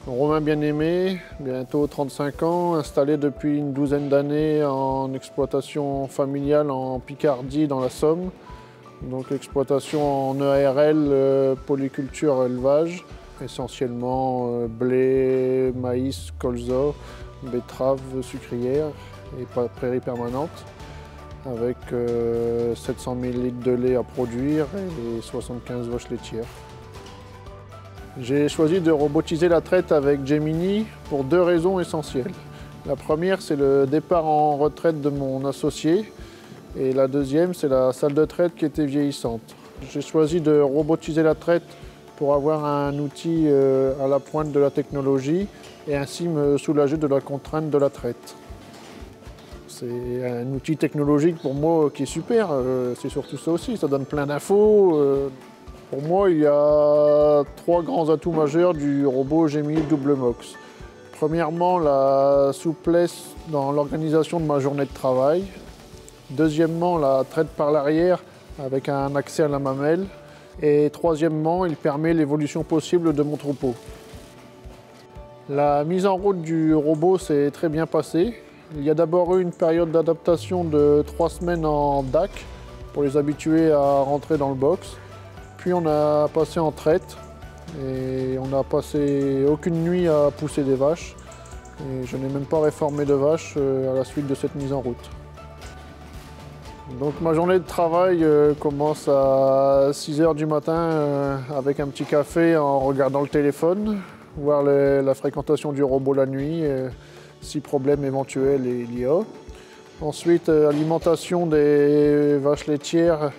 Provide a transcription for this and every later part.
Romain Bien-Aimé, bientôt 35 ans, installé depuis une douzaine d'années en exploitation familiale en Picardie dans la Somme. Donc exploitation en EARL, polyculture, élevage, essentiellement blé, maïs, colza, betterave sucrière et prairie permanente, avec 700 000 litres de lait à produire et 75 vaches laitières. J'ai choisi de robotiser la traite avec Gemini pour deux raisons essentielles. La première, c'est le départ en retraite de mon associé. Et la deuxième, c'est la salle de traite qui était vieillissante. J'ai choisi de robotiser la traite pour avoir un outil à la pointe de la technologie et ainsi me soulager de la contrainte de la traite. C'est un outil technologique pour moi qui est super, c'est surtout ça aussi, ça donne plein d'infos. Pour moi, il y a trois grands atouts majeurs du robot Gemini Double Mox. Premièrement, la souplesse dans l'organisation de ma journée de travail. Deuxièmement, la traite par l'arrière avec un accès à la mamelle. Et troisièmement, il permet l'évolution possible de mon troupeau. La mise en route du robot s'est très bien passée. Il y a d'abord eu une période d'adaptation de 3 semaines en DAC pour les habituer à rentrer dans le box. Puis on a passé en traite et on n'a passé aucune nuit à pousser des vaches. Et je n'ai même pas réformé de vaches à la suite de cette mise en route. Donc ma journée de travail commence à 6 h du matin avec un petit café en regardant le téléphone, voir la fréquentation du robot la nuit, si problème éventuel il y a. Ensuite, alimentation des vaches laitières,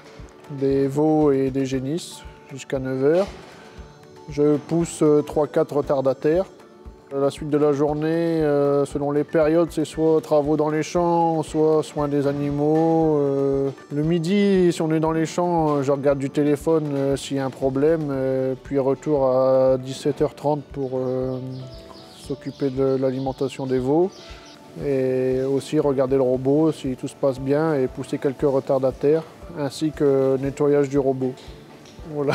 des veaux et des génisses jusqu'à 9 h. Je pousse 3-4 retardataires. À la suite de la journée, selon les périodes, c'est soit travaux dans les champs, soit soins des animaux. Le midi, si on est dans les champs, je regarde du téléphone s'il y a un problème, puis retour à 17 h 30 pour s'occuper de l'alimentation des veaux. Et aussi regarder le robot si tout se passe bien et pousser quelques retardataires, ainsi que nettoyage du robot. Voilà.